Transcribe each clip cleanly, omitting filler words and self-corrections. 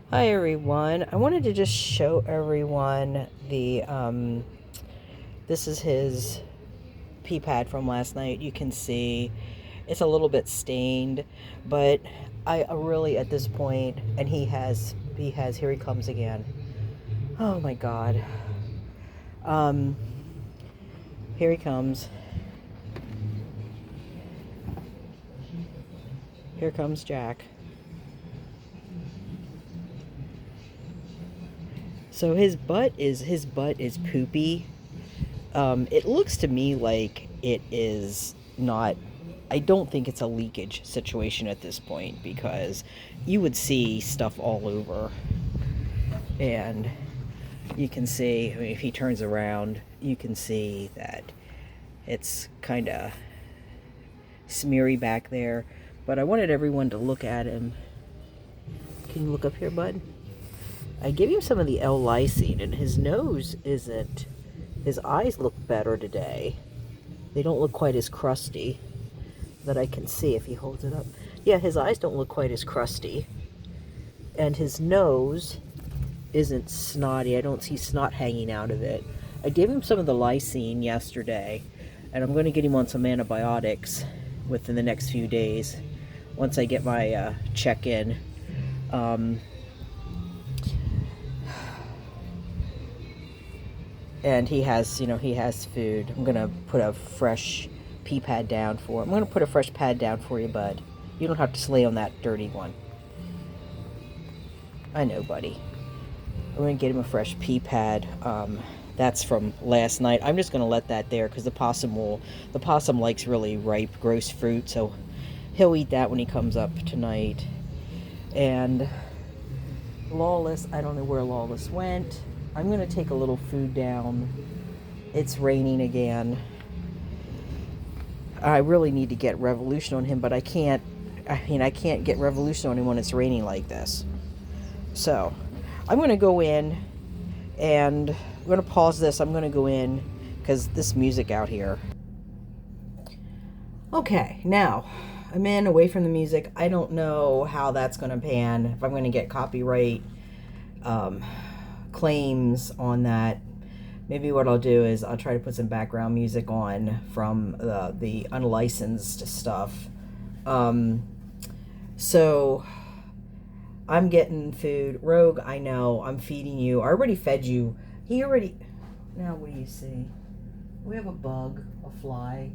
Hi everyone. I wanted to just show everyone the this is his pee pad from last night. You can see it's a little bit stained, but I really at this point, and he has here he comes again. Oh my god. Um Here he comes. Here comes Jack. So his butt is poopy. It looks to me like it is not. I don't think it's a leakage situation at this point because you would see stuff all over, and you can see. I mean, if he turns around, you can see that it's kind of smeary back there. But I wanted everyone to look at him. Can you look up here, bud? I gave him some of the L-lysine, and his nose isn't. His eyes look better today. They don't look quite as crusty that I can see if he holds it up. Yeah, his eyes don't look quite as crusty. And his nose isn't snotty. I don't see snot hanging out of it. I gave him some of the lysine yesterday, and I'm going to get him on some antibiotics within the next few days once I get my check-in. And he has food. I'm gonna put a fresh pee pad down for him. I'm gonna put a fresh pad down for you, bud. You don't have to slay on that dirty one. I know, buddy. I'm gonna get him a fresh pee pad. That's from last night. I'm just gonna let that there because the possum likes really ripe, gross fruit, so he'll eat that when he comes up tonight. And Lawless, I don't know where Lawless went. I'm going to take a little food down. It's raining again. I really need to get Revolution on him, but I can't. I can't get Revolution on him when it's raining like this. So, I'm going to go in and I'm going to pause this. I'm going to go in because this music out here. Okay, now I'm in away from the music. I don't know how that's going to pan, if I'm going to get copyright claims on that. Maybe what I'll do is I'll try to put some background music on from the unlicensed stuff. So I'm getting food. Rogue, I know, I'm feeding you. I already fed you. Now what do you see? We have a bug, a fly.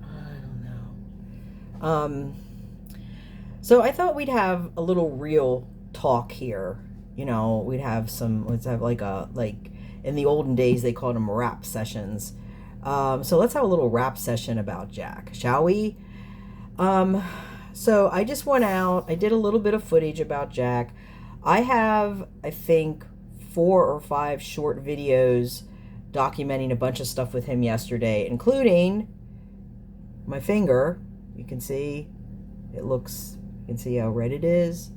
I don't know. So I thought we'd have a little real talk here. Let's have like in the olden days they called them rap sessions. So let's have a little rap session about Jack, shall we? So I just went out, I did a little bit of footage about Jack. I have, I think, 4 or 5 short videos documenting a bunch of stuff with him yesterday, including my finger. You can see you can see how red it is.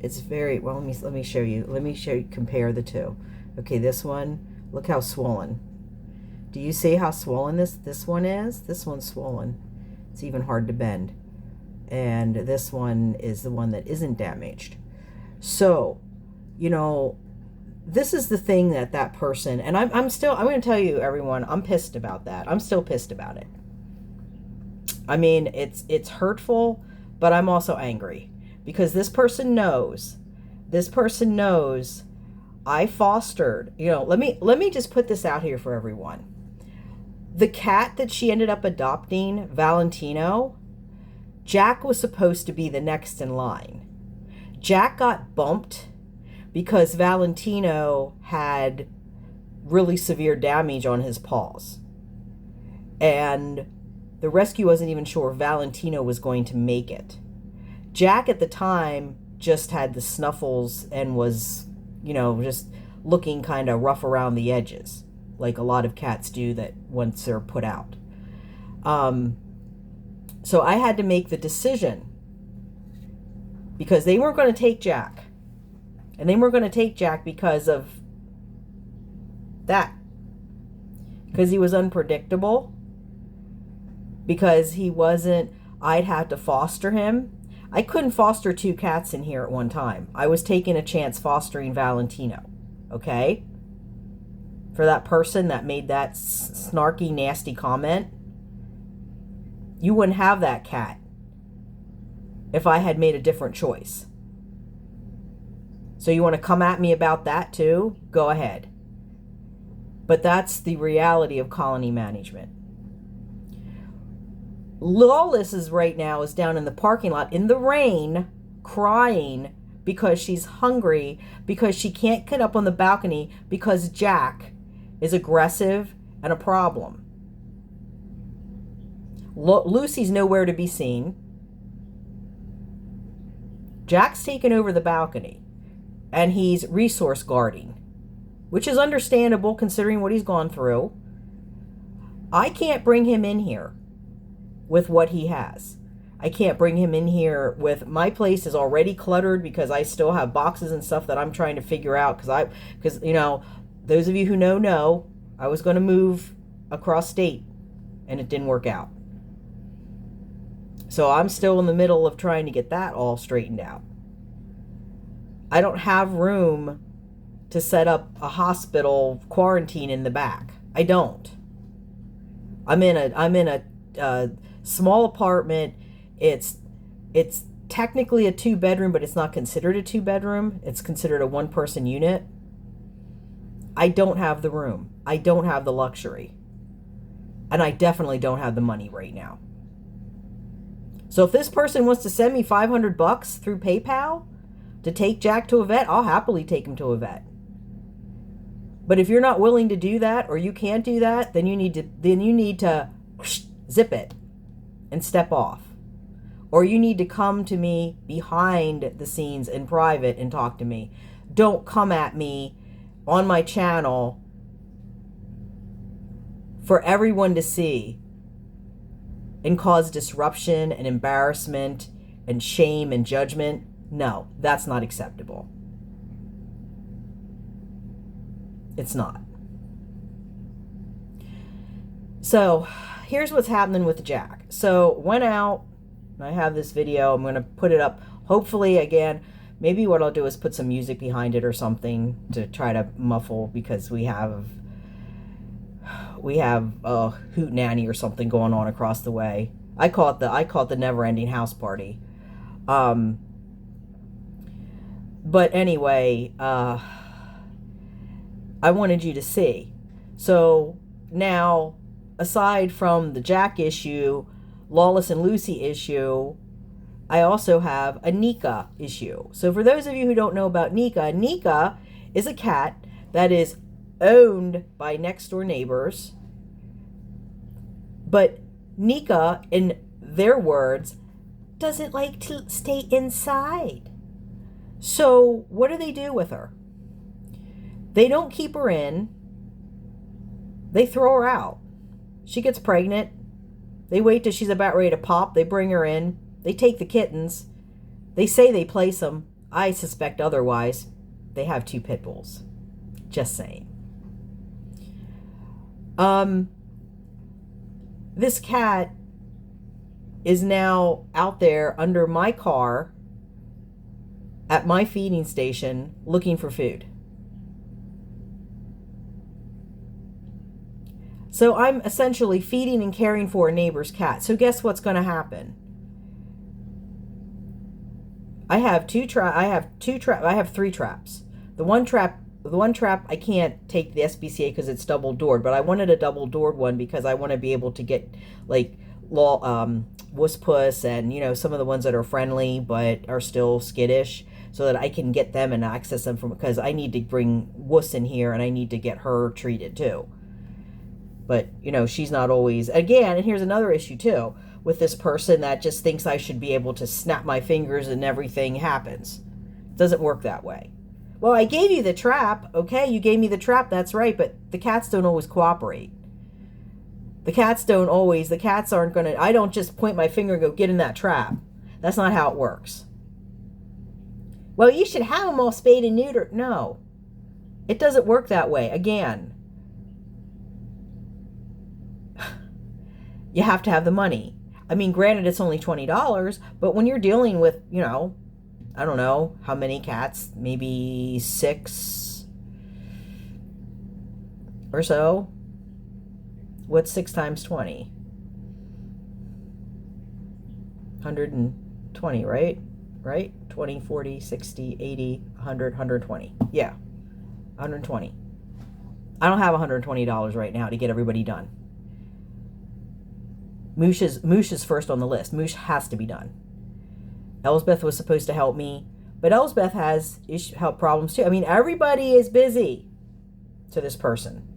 It's very well. Let me show you. Compare the two. Okay, this one. Look how swollen. Do you see how swollen this one is? This one's swollen. It's even hard to bend. And this one is the one that isn't damaged. So, this is the thing that person. And I'm going to tell you, everyone. I'm pissed about that. I'm still pissed about it. I mean, it's hurtful, but I'm also angry. Because this person knows I fostered, let me just put this out here for everyone. The cat that she ended up adopting, Valentino, Jack was supposed to be the next in line. Jack got bumped because Valentino had really severe damage on his paws. And the rescue wasn't even sure Valentino was going to make it. Jack at the time just had the snuffles and was, just looking kind of rough around the edges, like a lot of cats do that once they're put out. So I had to make the decision because they weren't going to take Jack. And they weren't going to take Jack because of that. Because he was unpredictable. Because I'd have to foster him. I couldn't foster 2 cats in here at one time. I was taking a chance fostering Valentino, okay? For that person that made that snarky, nasty comment, you wouldn't have that cat if I had made a different choice. So you want to come at me about that too? Go ahead. But that's the reality of colony management. Lawless is right now is down in the parking lot in the rain, crying because she's hungry, because she can't get up on the balcony because Jack is aggressive and a problem. Lucy's nowhere to be seen. Jack's taken over the balcony and he's resource guarding, which is understandable considering what he's gone through. I can't bring him in here with what he has. I can't bring him in here with, my place is already cluttered because I still have boxes and stuff that I'm trying to figure out because you know, those of you who know, I was going to move across state and it didn't work out. So I'm still in the middle of trying to get that all straightened out. I don't have room to set up a hospital quarantine in the back. I don't. I'm in a small apartment. It's technically a 2-bedroom, but it's not considered a 2-bedroom. It's considered a 1-person unit. I don't have the room. I don't have the luxury. And I definitely don't have the money right now. So if this person wants to send me $500 through PayPal to take Jack to a vet, I'll happily take him to a vet. But if you're not willing to do that, or you can't do that, then you need to zip it and step off. Or you need to come to me behind the scenes in private and talk to me. Don't come at me on my channel for everyone to see and cause disruption and embarrassment and shame and judgment. No, that's not acceptable. It's not. So here's what's happening with Jack. So went out, I have this video, I'm going to put it up. Hopefully, again, maybe what I'll do is put some music behind it or something to try to muffle, because we have a hoot nanny or something going on across the way. I call it the never-ending house party. But anyway, I wanted you to see. So now, aside from the Jack issue, Lawless and Lucy issue, I also have a Nika issue. So for those of you who don't know about Nika, Nika is a cat that is owned by next door neighbors. But Nika, in their words, doesn't like to stay inside. So what do they do with her? They don't keep her in. They throw her out. She gets pregnant. They wait till she's about ready to pop. They bring her in. They take the kittens. They say they place them. I suspect otherwise. They have 2 pit bulls. Just saying. This cat is now out there under my car at my feeding station looking for food. So I'm essentially feeding and caring for a neighbor's cat. So guess what's going to happen? I have 3 traps. The one trap I can't take the SPCA because it's double doored, but I wanted a double doored one because I want to be able to get like wuss puss and, you know, some of the ones that are friendly but are still skittish, so that I can get them and access them, from because I need to bring wuss in here and I need to get her treated too. But, you know, she's not always, again, and here's another issue too, with this person that just thinks I should be able to snap my fingers and everything happens. It doesn't work that way. Well, I gave you the trap. Okay, you gave me the trap, that's right, but the cats don't always cooperate. The cats aren't going to, I don't just point my finger and go, get in that trap. That's not how it works. Well, you should have them all spayed and neutered. No, it doesn't work that way. Again, you have to have the money. I mean, granted, it's only $20, but when you're dealing with, I don't know how many cats, maybe 6 or so. What's 6 times 20? 120, right? Right? 20, 40, 60, 80, 100, 120. Yeah, 120. I don't have $120 right now to get everybody done. Moosh is first on the list. Moosh has to be done. Elsbeth was supposed to help me, but Elsbeth has health problems too. I mean, everybody is busy. To this person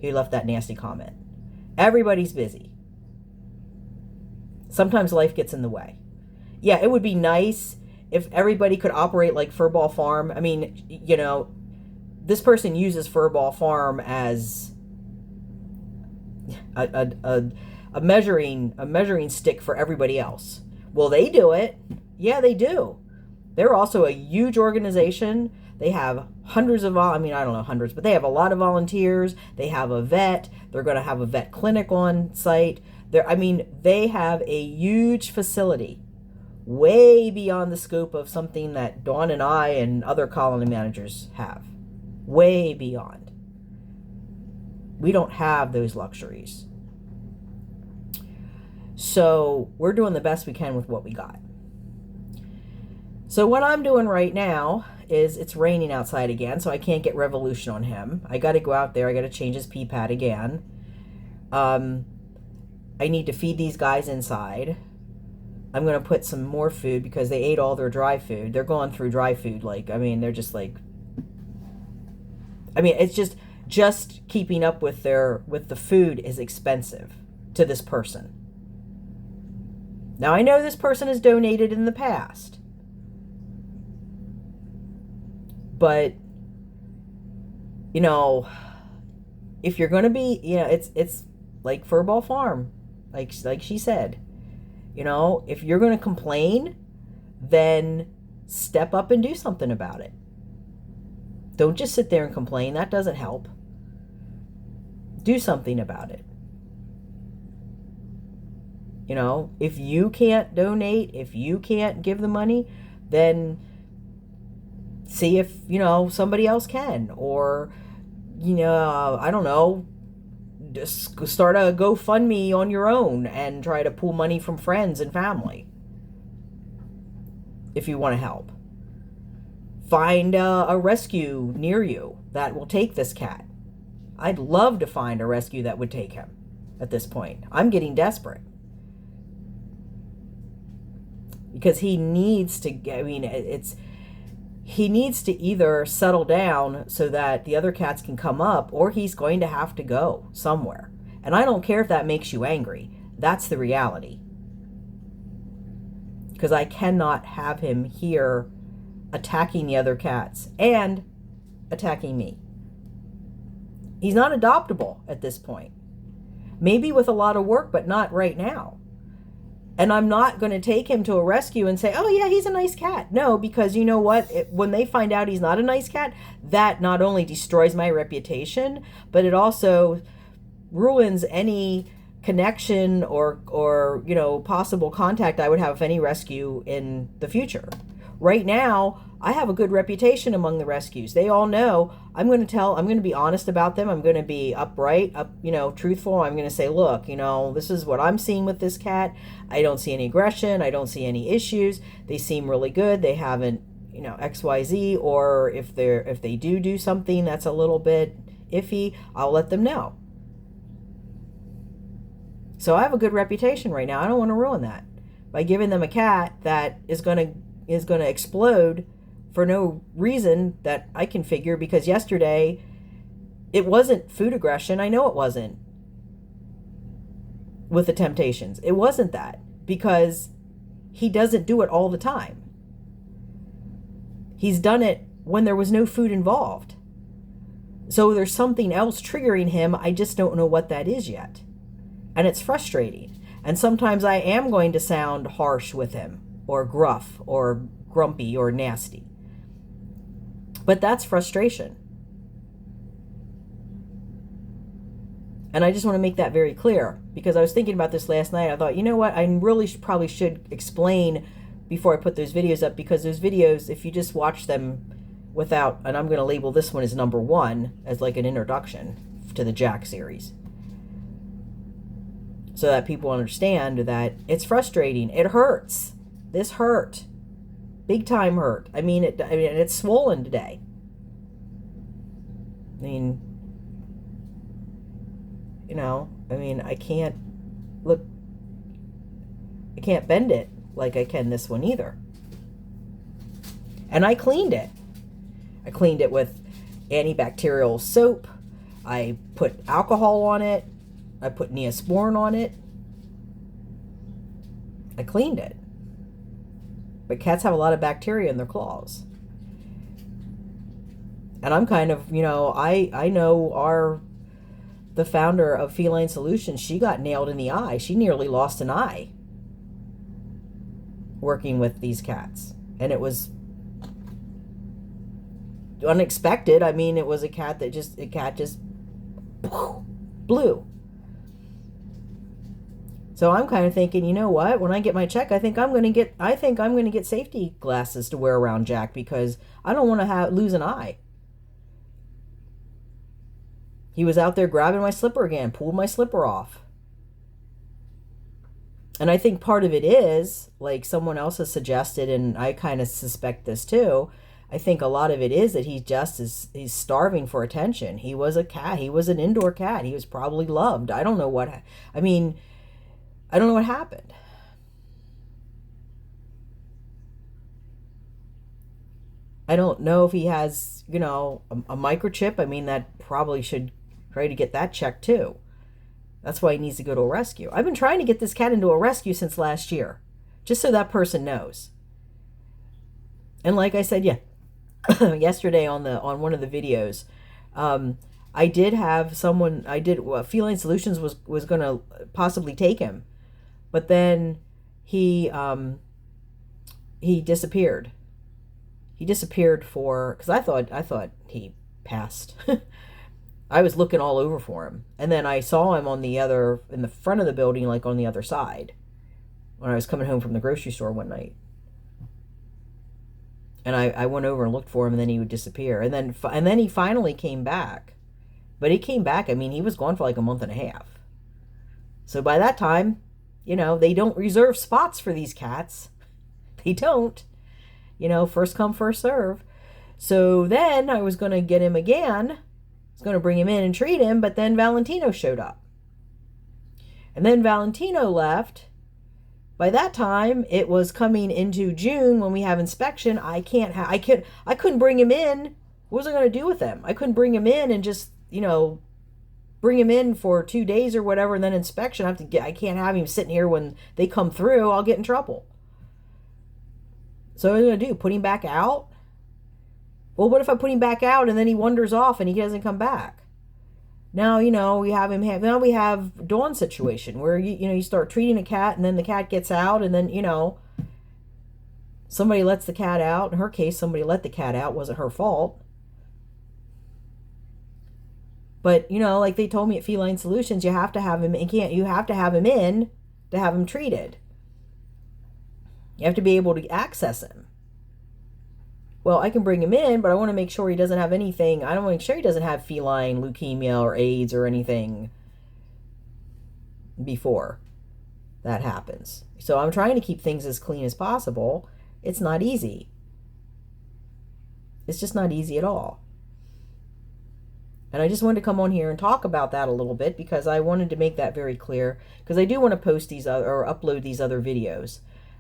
who left that nasty comment, everybody's busy. Sometimes life gets in the way. Yeah, it would be nice if everybody could operate like Furball Farm. I mean, this person uses Furball Farm as a measuring stick for everybody else. Will they do it? Yeah, they do. They're also a huge organization. They have hundreds of, I don't know hundreds, but they have a lot of volunteers. They have a vet. They're going to have a vet clinic on site. They have a huge facility, way beyond the scope of something that Dawn and I and other colony managers have. Way beyond. We don't have those luxuries. So we're doing the best we can with what we got. So what I'm doing right now is, it's raining outside again, so I can't get Revolution on him. I got to go out there. I got to change his pee pad again. I need to feed these guys inside. I'm going to put some more food because they ate all their dry food. They're going through dry food. They're just it's just keeping up with the food is expensive to this person. Now, I know this person has donated in the past, but if you're going to be, it's like Furball Farm, like she said, if you're going to complain, then step up and do something about it. Don't just sit there and complain. That doesn't help. Do something about it. If you can't donate, if you can't give the money, then see if, somebody else can. Or, I don't know, just start a GoFundMe on your own and try to pull money from friends and family if you want to help. Find a rescue near you that will take this cat. I'd love to find a rescue that would take him at this point. I'm getting desperate. Because he needs to, he needs to either settle down so that the other cats can come up, or he's going to have to go somewhere. And I don't care if that makes you angry. That's the reality. Because I cannot have him here attacking the other cats and attacking me. He's not adoptable at this point. Maybe with a lot of work, but not right now. And I'm not going to take him to a rescue and say, oh yeah, he's a nice cat. No, because you know what? When they find out he's not a nice cat, that not only destroys my reputation, but it also ruins any connection or possible contact I would have with any rescue in the future. Right now, I have a good reputation among the rescues. They all know I'm going to be honest about them. I'm going to be upright, truthful. I'm going to say, look, this is what I'm seeing with this cat. I don't see any aggression. I don't see any issues. They seem really good. They haven't, XYZ, or if they do something that's a little bit iffy, I'll let them know. So I have a good reputation right now. I don't want to ruin that by giving them a cat that is going to explode for no reason that I can figure, because yesterday it wasn't food aggression. I know it wasn't with the Temptations. It wasn't that, because he doesn't do it all the time. He's done it when there was no food involved. So there's something else triggering him. I just don't know what that is yet. And it's frustrating. And sometimes I am going to sound harsh with him, or gruff, or grumpy, or nasty. But that's frustration. And I just want to make that very clear because I was thinking about this last night. I thought, you know what? I really probably should explain before I put those videos up, because those videos, if you just watch them without, and I'm going to label this one as number 1 as like an introduction to the Jack series, so that people understand that it's frustrating. It hurts. This hurt. Big time hurt. I mean, it's swollen today. I mean, I can't look. I can't bend it like I can this one either. And I cleaned it. I cleaned it with antibacterial soap. I put alcohol on it. I put Neosporin on it. I cleaned it. But cats have a lot of bacteria in their claws. And I'm kind of, I know the founder of Feline Solutions, she got nailed in the eye. She nearly lost an eye working with these cats. And it was unexpected. I mean, it was a cat just blew. So I'm kind of thinking, you know what? When I get my check, I think I'm going to get safety glasses to wear around Jack, because I don't want to lose an eye. He was out there grabbing my slipper again, pulled my slipper off. And I think part of it is, like someone else has suggested, and I kind of suspect this too, I think a lot of it is that he's starving for attention. He was a cat. He was an indoor cat. He was probably loved. I don't know what happened. I don't know if he has, a microchip. I mean, that probably should try to get that checked too. That's why he needs to go to a rescue. I've been trying to get this cat into a rescue since last year, just so that person knows. And like I said, yesterday on one of the videos, I did have someone. Feline Solutions was going to possibly take him, but then he disappeared. He disappeared because I thought he passed. I was looking all over for him, and then I saw him in the front of the building, like on the other side, when I was coming home from the grocery store one night. And I went over and looked for him, and then he would disappear, and then he finally came back. But he came back. I mean, he was gone for like a month and a half. So by that time, they don't reserve spots for these cats. They don't. First come, first serve. So then I was going to get him again. I was going to bring him in and treat him, but then Valentino showed up. And then Valentino left. By that time, it was coming into June when we have inspection. I couldn't bring him in. What was I going to do with him? I couldn't bring him in and just, bring him in for 2 days or whatever, and then inspection. I can't have him sitting here when they come through. I'll get in trouble. So what am I going to do? Put him back out? Well, what if I put him back out and then he wanders off and he doesn't come back? Now, now we have Dawn's situation where, you start treating a cat and then the cat gets out and then, somebody lets the cat out. In her case, somebody let the cat out. It wasn't her fault. But, like they told me at Feline Solutions, you have to have him in to have him treated. You have to be able to access him. Well, I can bring him in, but I want to make sure he doesn't have anything. I don't want to make sure he doesn't have feline leukemia or AIDS or anything before that happens. So I'm trying to keep things as clean as possible. It's not easy. It's just not easy at all. And I just wanted to come on here and talk about that a little bit because I wanted to make that very clear, because I do want to post or upload these other videos.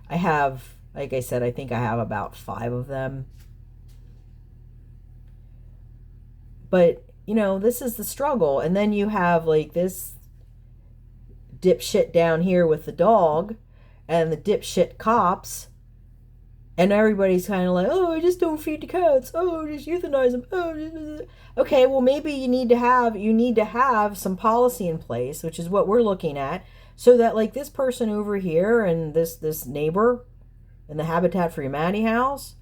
I have, like I said, I think I have about 5 of them. But, this is the struggle. And then you have like this dipshit down here with the dog and the dipshit cops. And everybody's kind of like, oh, just don't feed the cats. Oh, just euthanize them. Oh, okay, well, maybe you need to have some policy in place, which is what we're looking at, so that like this person over here and this neighbor in the Habitat for Humanity house,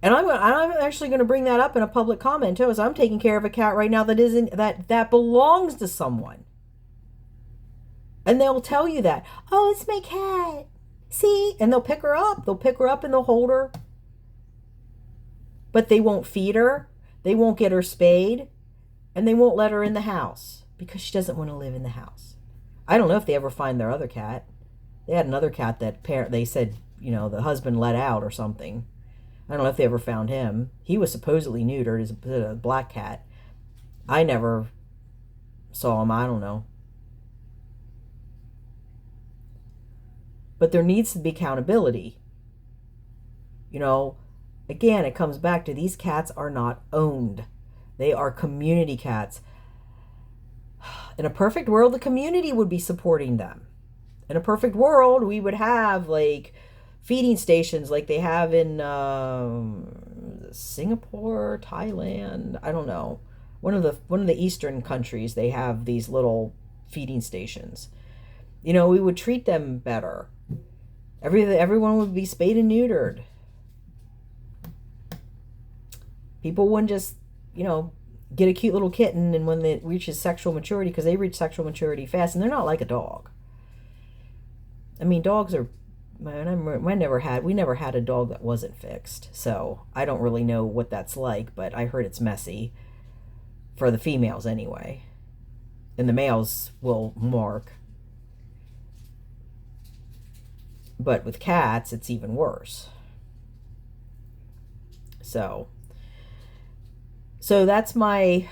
and I'm actually going to bring that up in a public comment too. Is I'm taking care of a cat right now that isn't that belongs to someone, and they'll tell you that. Oh, it's my cat. See, and they'll pick her up. They'll pick her up and they'll hold her, but they won't feed her. They won't get her spayed, and they won't let her in the house because she doesn't want to live in the house. I don't know if they ever find their other cat. They had another cat that they said, the husband let out or something. I don't know if they ever found him. He was supposedly neutered as a black cat. I never saw him. I don't know. But there needs to be accountability. Again, it comes back to these cats are not owned. They are community cats. In a perfect world, the community would be supporting them. In a perfect world, we would have feeding stations like they have in Singapore, Thailand. I don't know. One of the Eastern countries, they have these little feeding stations. We would treat them better. Everyone would be spayed and neutered. People wouldn't just, get a cute little kitten and when it reaches sexual maturity, because they reach sexual maturity fast, and they're not like a dog. I mean, dogs are. We never had a dog that wasn't fixed, so I don't really know what that's like, but I heard it's messy for the females anyway, and the males will mark. But with cats, it's even worse. So that's my,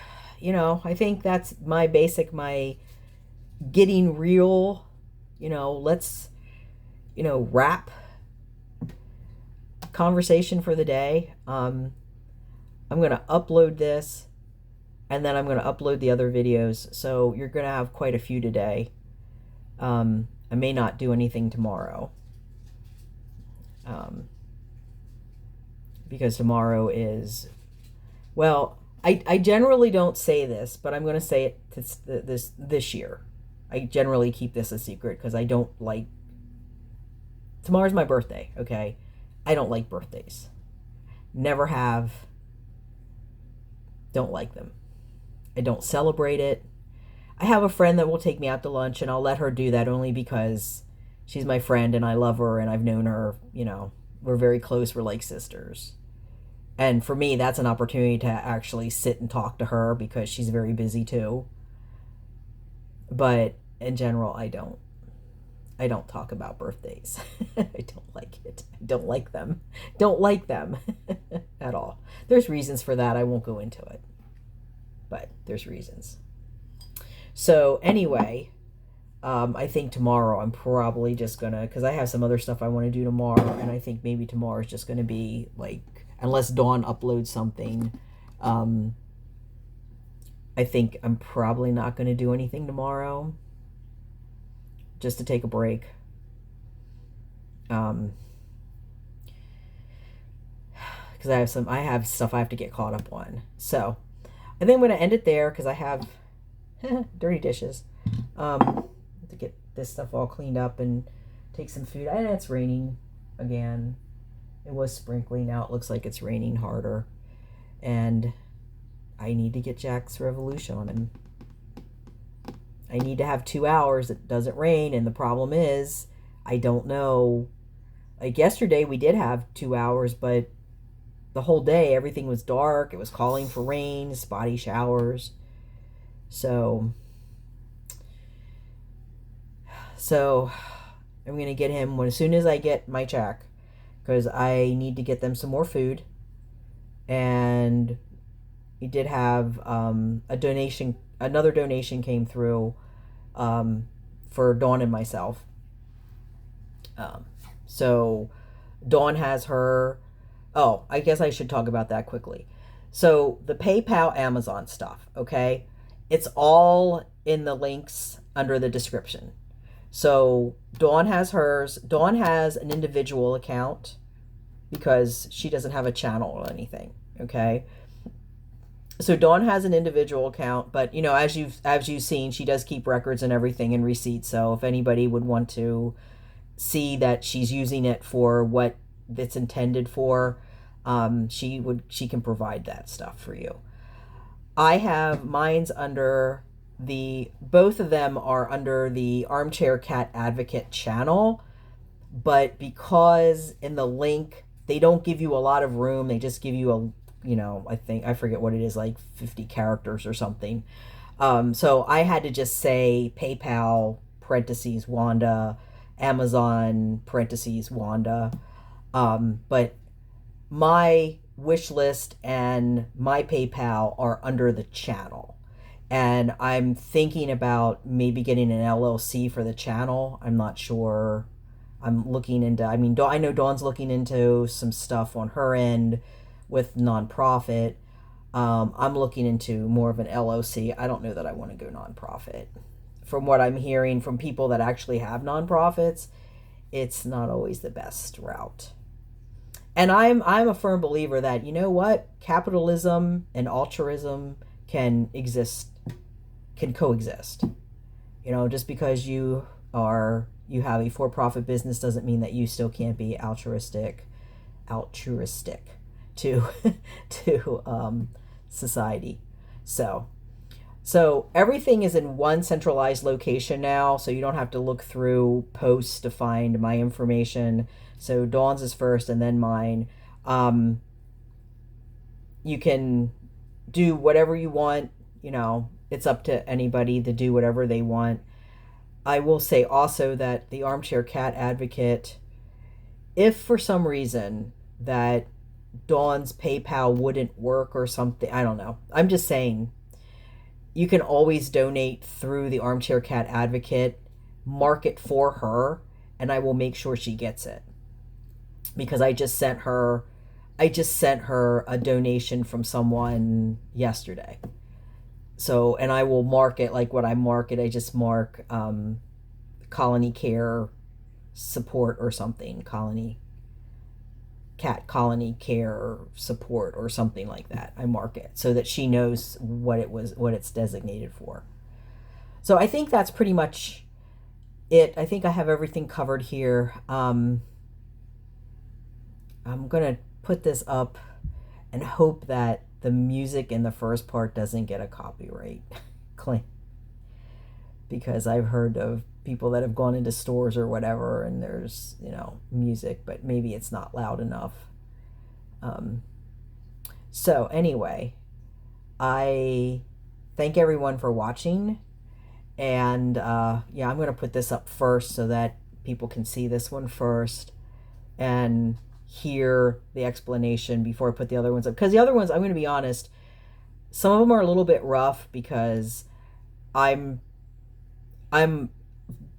I think that's my getting real, let's, wrap conversation for the day. I'm going to upload this, and then I'm going to upload the other videos. So you're going to have quite a few today. I may not do anything tomorrow. Because tomorrow is, well, I generally don't say this, but I'm going to say it this year. I generally keep this a secret because I don't like, tomorrow's my birthday, okay? I don't like birthdays. Never have. Don't like them. I don't celebrate it. I have a friend that will take me out to lunch, and I'll let her do that only because she's my friend and I love her and I've known her, we're very close. We're like sisters. And for me, that's an opportunity to actually sit and talk to her because she's very busy too. But in general, I don't talk about birthdays. I don't like it. I don't like them. Don't like them at all. There's reasons for that. I won't go into it. But there's reasons. So anyway, I think tomorrow I'm probably just gonna, because I have some other stuff I want to do tomorrow, and I think maybe tomorrow is just gonna be unless Dawn uploads something, I think I'm probably not gonna do anything tomorrow, just to take a break. Because I have stuff I have to get caught up on. So I think I'm gonna end it there because I have dirty dishes. To get this stuff all cleaned up and take some food. And it's raining again. It was sprinkling. Now it looks like it's raining harder. And I need to get Jack's Revolution on him. I need to have 2 hours. It doesn't rain. And the problem is, I don't know. Yesterday we did have 2 hours, but the whole day everything was dark. It was calling for rain, spotty showers. So I'm going to get him as soon as I get my check, because I need to get them some more food. And we did have a donation, another donation came through for Dawn and myself. So Dawn has her, I guess I should talk about that quickly. So the PayPal Amazon stuff, okay? It's all in the links under the description. So Dawn has hers. Dawn has an individual account because she doesn't have a channel or anything, okay? So Dawn has an individual account, but as you've seen, she does keep records and everything and receipts. So if anybody would want to see that she's using it for what it's intended for, She can provide that stuff for you. I have mine's under both of them are under the Armchair Cat Advocate channel, but because in the link they don't give you a lot of room, they just give you I forget what it is, like 50 characters or something. So I had to just say PayPal parentheses Wanda, Amazon parentheses Wanda. But my wish list and my PayPal are under the channel. And I'm thinking about maybe getting an LLC for the channel. I'm not sure. I'm looking into, I know Dawn's looking into some stuff on her end with nonprofit. I'm looking into more of an LLC. I don't know that I want to go nonprofit. From what I'm hearing from people that actually have nonprofits, it's not always the best route. And I'm a firm believer that, you know what, capitalism and altruism can coexist. Just because you have a for-profit business doesn't mean that you still can't be altruistic to society. So everything is in one centralized location now, so you don't have to look through posts to find my information. So Dawn's is first and then mine. You can do whatever you want. It's up to anybody to do whatever they want. I will say also that the Armchair Cat Advocate, if for some reason that Dawn's PayPal wouldn't work or something, I don't know. I'm just saying, you can always donate through the Armchair Cat Advocate, mark it for her, and I will make sure she gets it. Because I just sent her a donation from someone yesterday. So, and I will mark it like what I mark it. I just mark colony care support or something, cat colony care support or something like that. I mark it so that she knows what it's designated for. So I think that's pretty much it. I think I have everything covered here. I'm gonna put this up and hope that the music in the first part doesn't get a copyright claim, because I've heard of people that have gone into stores or whatever and there's music, but maybe it's not loud enough. So anyway, I thank everyone for watching, and I'm going to put this up first so that people can see this one first and hear the explanation before I put the other ones up, because the other ones, I'm going to be honest, some of them are a little bit rough because I'm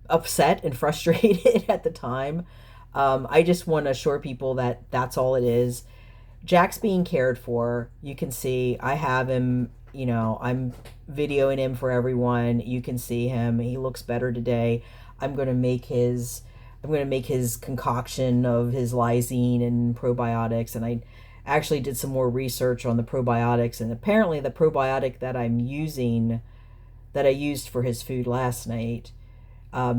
upset and frustrated at the time. I just want to assure people that that's all it is. Jack's being cared for. You can see I have him, I'm videoing him for everyone. You can see him. He looks better today. I'm going to make his concoction of his lysine and probiotics, and I actually did some more research on the probiotics, and apparently the probiotic that I used for his food last night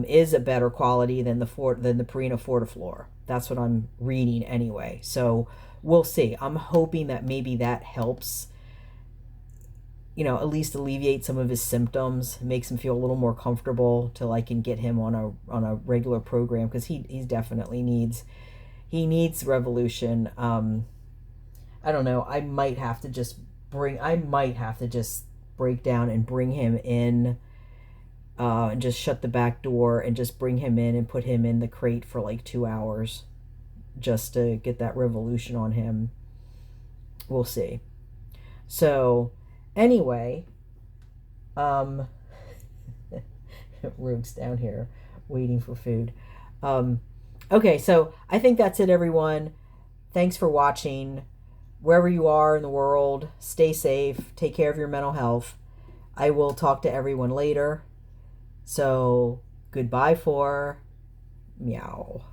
is a better quality than the Purina Fortiflora. That's what I'm reading anyway. So we'll see. I'm hoping that maybe that helps, at least alleviate some of his symptoms, makes him feel a little more comfortable till I can get him on a regular program, because he definitely needs Revolution. I don't know. I might have to just break down and bring him in, and just shut the back door and just bring him in and put him in the crate for like 2 hours just to get that Revolution on him. We'll see. So anyway, Rogue's down here waiting for food. Okay, so I think that's it, everyone. Thanks for watching. Wherever you are in the world, stay safe. Take care of your mental health. I will talk to everyone later. So, goodbye for meow.